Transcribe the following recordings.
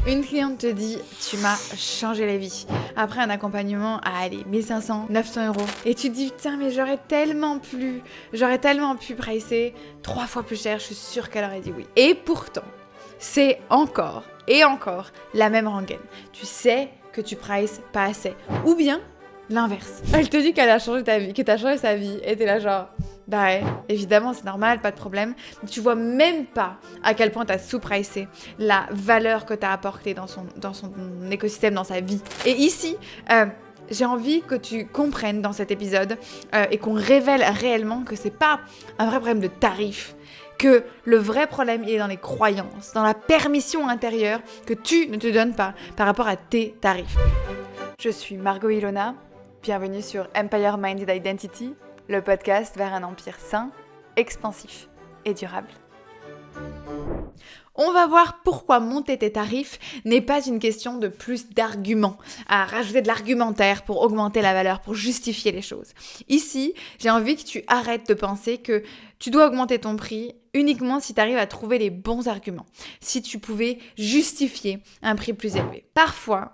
Une cliente te dit « tu m'as changé la vie ». Après un accompagnement à aller 1500, 900 euros. Et tu te dis « putain mais j'aurais tellement pu pricer 3 fois plus cher, je suis sûre qu'elle aurait dit oui ». Et pourtant, c'est encore et encore la même rengaine. Tu sais que tu prices pas assez. Ou bien l'inverse. Elle te dit qu'elle a changé ta vie, que t'as changé sa vie. Et t'es là genre... Bah ouais, évidemment, c'est normal, pas de problème. Tu vois même pas à quel point t'as sous-pricé la valeur que t'as apportée dans son écosystème, dans sa vie. Et ici, j'ai envie que tu comprennes dans cet épisode et qu'on révèle réellement que c'est pas un vrai problème de tarif, que le vrai problème il est dans les croyances, dans la permission intérieure que tu ne te donnes pas par rapport à tes tarifs. Je suis Margot Ilona, bienvenue sur Empire Minded Identity, le podcast vers un empire sain, expansif et durable. On va voir pourquoi monter tes tarifs n'est pas une question de plus d'arguments, à rajouter de l'argumentaire pour augmenter la valeur, pour justifier les choses. Ici, j'ai envie que tu arrêtes de penser que tu dois augmenter ton prix uniquement si tu arrives à trouver les bons arguments, si tu pouvais justifier un prix plus élevé. Parfois,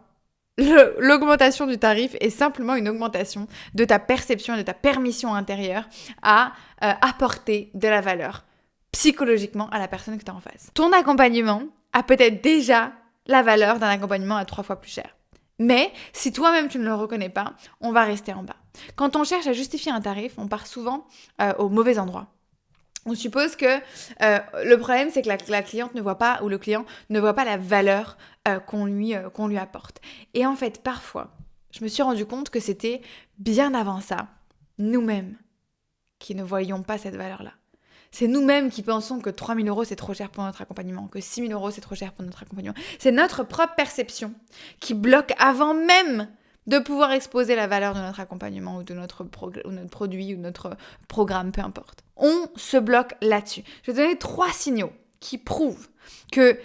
l'augmentation du tarif est simplement une augmentation de ta perception et de ta permission intérieure à apporter de la valeur psychologiquement à la personne que tu as en face. Ton accompagnement a peut-être déjà la valeur d'un accompagnement à 3 fois plus cher. Mais si toi-même tu ne le reconnais pas, on va rester en bas. Quand on cherche à justifier un tarif, on part souvent au mauvais endroit. On suppose que le problème, c'est que la cliente ne voit pas, ou le client ne voit pas la valeur qu'on lui apporte. Et en fait, parfois, je me suis rendu compte que c'était bien avant ça, nous-mêmes, qui ne voyions pas cette valeur-là. C'est nous-mêmes qui pensons que 3 000 euros, c'est trop cher pour notre accompagnement, que 6 000 euros, c'est trop cher pour notre accompagnement. C'est notre propre perception qui bloque avant même de pouvoir exposer la valeur de notre accompagnement ou de notre produit ou de notre programme, peu importe. On se bloque là-dessus. Je vais te donner 3 signaux qui prouvent que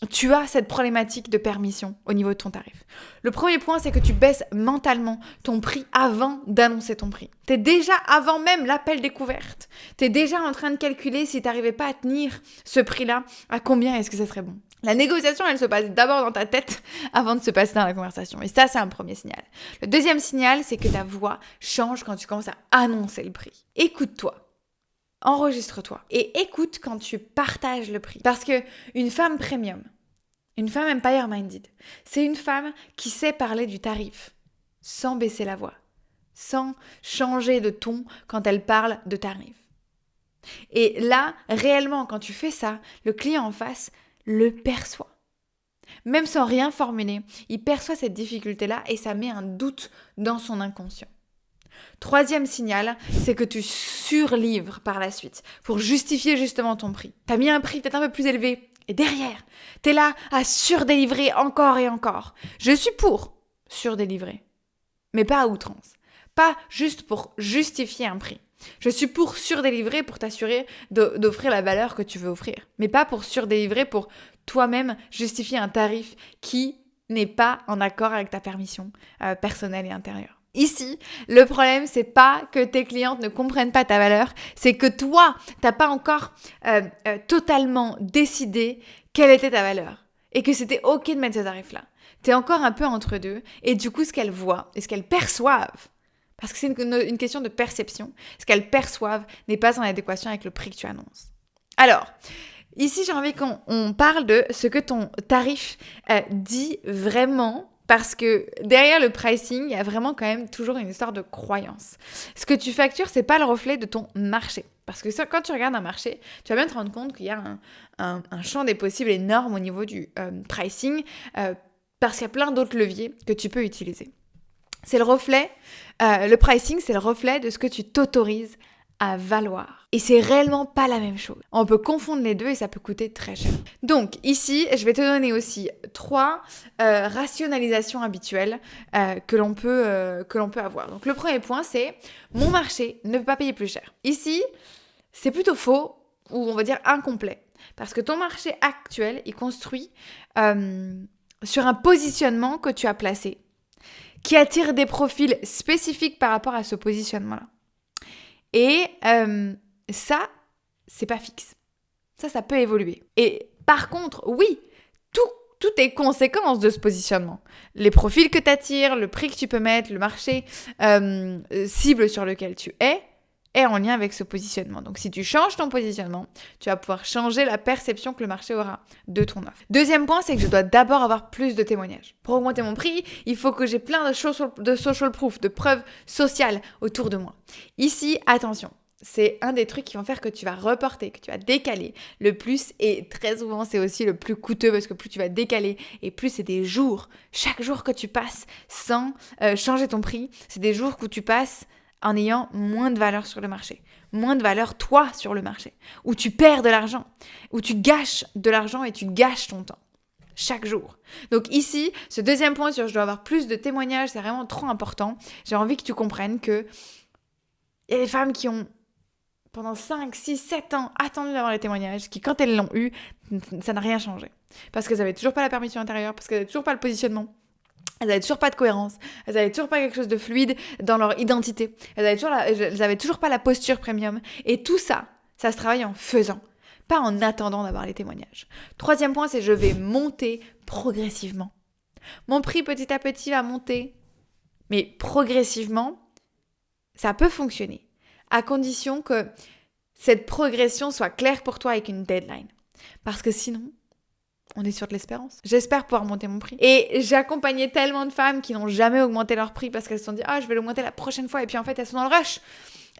tu as cette problématique de permission au niveau de ton tarif. Le premier point, c'est que tu baisses mentalement ton prix avant d'annoncer ton prix. T'es déjà, avant même l'appel découverte, t'es déjà en train de calculer si t'arrivais pas à tenir ce prix-là, à combien est-ce que ça serait bon. La négociation, elle se passe d'abord dans ta tête avant de se passer dans la conversation. Et ça, c'est un premier signal. Le deuxième signal, c'est que ta voix change quand tu commences à annoncer le prix. Écoute-toi. Enregistre-toi et écoute quand tu partages le prix. Parce que une femme premium, une femme empire minded, c'est une femme qui sait parler du tarif sans baisser la voix, sans changer de ton quand elle parle de tarif. Et là, réellement, quand tu fais ça, le client en face le perçoit. Même sans rien formuler, il perçoit cette difficulté-là et ça met un doute dans son inconscient. Troisième signal, c'est que tu surlivres par la suite pour justifier justement ton prix. T'as mis un prix peut-être un peu plus élevé et derrière, t'es là à surdélivrer encore et encore. Je suis pour surdélivrer, mais pas à outrance. Pas juste pour justifier un prix. Je suis pour surdélivrer pour t'assurer d'offrir la valeur que tu veux offrir, mais pas pour surdélivrer pour toi-même justifier un tarif qui n'est pas en accord avec ta permission personnelle et intérieure. Ici, le problème, c'est pas que tes clientes ne comprennent pas ta valeur, c'est que toi, t'as pas encore totalement décidé quelle était ta valeur et que c'était ok de mettre ce tarif-là. T'es encore un peu entre deux et du coup, ce qu'elles voient et ce qu'elles perçoivent, parce que c'est une question de perception, ce qu'elles perçoivent n'est pas en adéquation avec le prix que tu annonces. Alors, ici, j'ai envie qu'on parle de ce que ton tarif dit vraiment. Parce que derrière le pricing, il y a vraiment quand même toujours une histoire de croyance. Ce que tu factures, c'est pas le reflet de ton marché. Parce que ça, quand tu regardes un marché, tu vas bien te rendre compte qu'il y a un champ des possibles énorme au niveau du pricing, parce qu'il y a plein d'autres leviers que tu peux utiliser. C'est le reflet, le pricing, c'est le reflet de ce que tu t'autorises à valoir. Et c'est réellement pas la même chose. On peut confondre les deux et ça peut coûter très cher. Donc ici, je vais te donner aussi 3 rationalisations habituelles que l'on peut avoir. Donc le premier point, c'est mon marché ne peut pas payer plus cher. Ici, c'est plutôt faux ou on va dire incomplet. Parce que ton marché actuel est construit sur un positionnement que tu as placé qui attire des profils spécifiques par rapport à ce positionnement-là. Et ça, c'est pas fixe. Ça peut évoluer. Et par contre, oui, toutes les conséquences de ce positionnement. Les profils que tu attires, le prix que tu peux mettre, le marché cible sur lequel tu es en lien avec ce positionnement. Donc, si tu changes ton positionnement, tu vas pouvoir changer la perception que le marché aura de ton offre. Deuxième point, c'est que je dois d'abord avoir plus de témoignages. Pour augmenter mon prix, il faut que j'ai plein de social proof, de preuves sociales autour de moi. Ici, attention. C'est un des trucs qui vont faire que tu vas reporter, que tu vas décaler le plus, et très souvent c'est aussi le plus coûteux parce que plus tu vas décaler et plus c'est des jours, chaque jour que tu passes sans changer ton prix, c'est des jours où tu passes en ayant moins de valeur sur le marché, moins de valeur toi sur le marché, où tu perds de l'argent, où tu gâches de l'argent et tu gâches ton temps. Chaque jour. Donc ici, ce deuxième point sur je dois avoir plus de témoignages, c'est vraiment trop important. J'ai envie que tu comprennes que il y a des femmes qui ont pendant 5, 6, 7 ans attendu d'avoir les témoignages, qui quand elles l'ont eu, ça n'a rien changé. Parce qu'elles n'avaient toujours pas la permission intérieure, parce qu'elles n'avaient toujours pas le positionnement, elles n'avaient toujours pas de cohérence, elles n'avaient toujours pas quelque chose de fluide dans leur identité, elles n'avaient toujours pas la posture premium. Et tout ça, ça se travaille en faisant, pas en attendant d'avoir les témoignages. Troisième point, c'est je vais monter progressivement. Mon prix petit à petit va monter, mais progressivement, ça peut fonctionner, à condition que cette progression soit claire pour toi avec une deadline. Parce que sinon, on est sur de l'espérance. J'espère pouvoir monter mon prix. Et j'ai accompagné tellement de femmes qui n'ont jamais augmenté leur prix parce qu'elles se sont dit « Ah, je vais l'augmenter la prochaine fois » et puis en fait, elles sont dans le rush.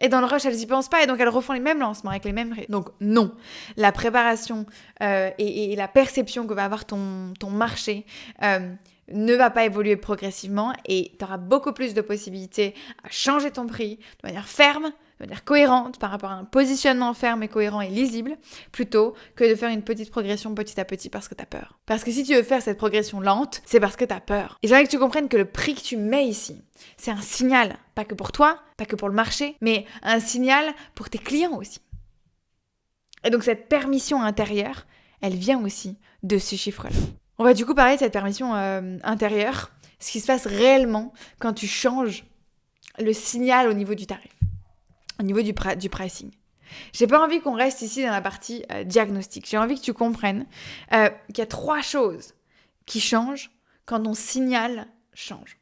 Et dans le rush, elles n'y pensent pas et donc elles refont les mêmes lancements avec les mêmes... Donc non, la préparation et la perception que va avoir ton marché ne va pas évoluer progressivement et tu auras beaucoup plus de possibilités à changer ton prix de manière ferme, de manière cohérente par rapport à un positionnement ferme et cohérent et lisible, plutôt que de faire une petite progression petit à petit parce que tu as peur. Parce que si tu veux faire cette progression lente, c'est parce que tu as peur. Et j'aimerais que tu comprennes que le prix que tu mets ici, c'est un signal, pas que pour toi, pas que pour le marché, mais un signal pour tes clients aussi. Et donc cette permission intérieure, elle vient aussi de ce chiffre-là. On va du coup parler de cette permission intérieure, ce qui se passe réellement quand tu changes le signal au niveau du tarif, au niveau du pricing. J'ai pas envie qu'on reste ici dans la partie diagnostic. J'ai envie que tu comprennes qu'il y a 3 choses qui changent quand ton signal change.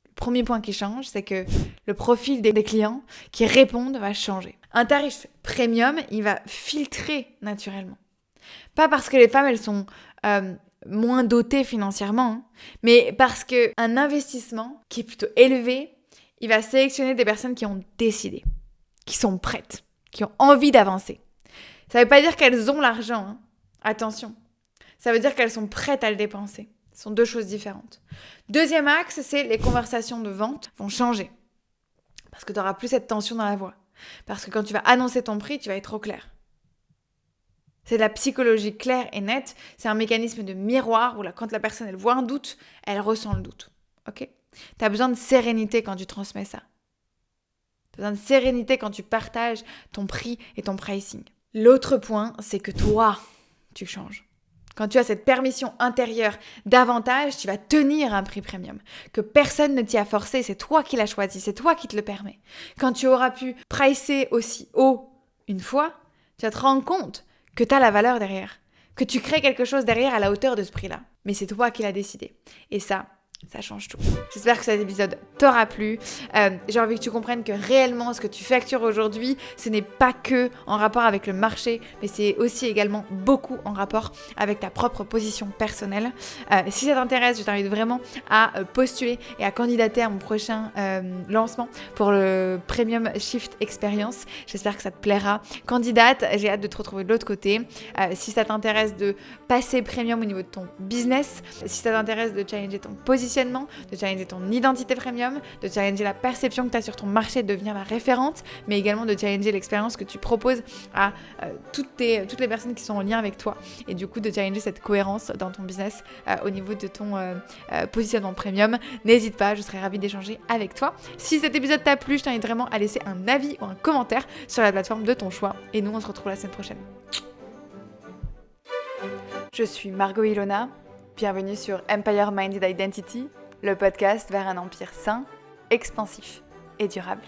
Le premier point qui change, c'est que le profil des clients qui répondent va changer. Un tarif premium, il va filtrer naturellement. Pas parce que les femmes, elles sont moins dotées financièrement, mais parce qu'un investissement qui est plutôt élevé, il va sélectionner des personnes qui ont décidé, qui sont prêtes, qui ont envie d'avancer. Ça ne veut pas dire qu'elles ont l'argent, hein. Attention. Ça veut dire qu'elles sont prêtes à le dépenser. Ce sont 2 choses différentes. Deuxième axe, c'est les conversations de vente vont changer. Parce que tu n'auras plus cette tension dans la voix. Parce que quand tu vas annoncer ton prix, tu vas être au clair. C'est de la psychologie claire et nette. C'est un mécanisme de miroir où quand la personne elle voit un doute, elle ressent le doute. Ok ? Tu as besoin de sérénité quand tu transmets ça. Tu as besoin de sérénité quand tu partages ton prix et ton pricing. L'autre point, c'est que toi, tu changes. Quand tu as cette permission intérieure davantage, tu vas tenir un prix premium. Que personne ne t'y a forcé, c'est toi qui l'as choisi, c'est toi qui te le permets. Quand tu auras pu pricer aussi haut une fois, tu vas te rendre compte que tu as la valeur derrière, que tu crées quelque chose derrière à la hauteur de ce prix-là. Mais c'est toi qui l'as décidé. Et ça change tout. J'espère que cet épisode t'aura plu. J'ai envie que tu comprennes que réellement, ce que tu factures aujourd'hui, ce n'est pas que en rapport avec le marché, mais c'est aussi également beaucoup en rapport avec ta propre position personnelle. Si ça t'intéresse, je t'invite vraiment à postuler et à candidater à mon prochain lancement pour le Premium Shift Experience. J'espère que ça te plaira. Candidate, j'ai hâte de te retrouver de l'autre côté. Si ça t'intéresse de passer premium au niveau de ton business, si ça t'intéresse de challenger ton positionnement, de challenger ton identité premium, de challenger la perception que tu as sur ton marché, de devenir la référente, mais également de challenger l'expérience que tu proposes à toutes les personnes qui sont en lien avec toi et du coup de challenger cette cohérence dans ton business au niveau de ton positionnement premium. N'hésite pas, je serais ravie d'échanger avec toi. Si cet épisode t'a plu, je t'invite vraiment à laisser un avis ou un commentaire sur la plateforme de ton choix et nous on se retrouve la semaine prochaine. Je suis Margot Ilona. Bienvenue sur Empire Minded Identity, le podcast vers un empire sain, expansif et durable.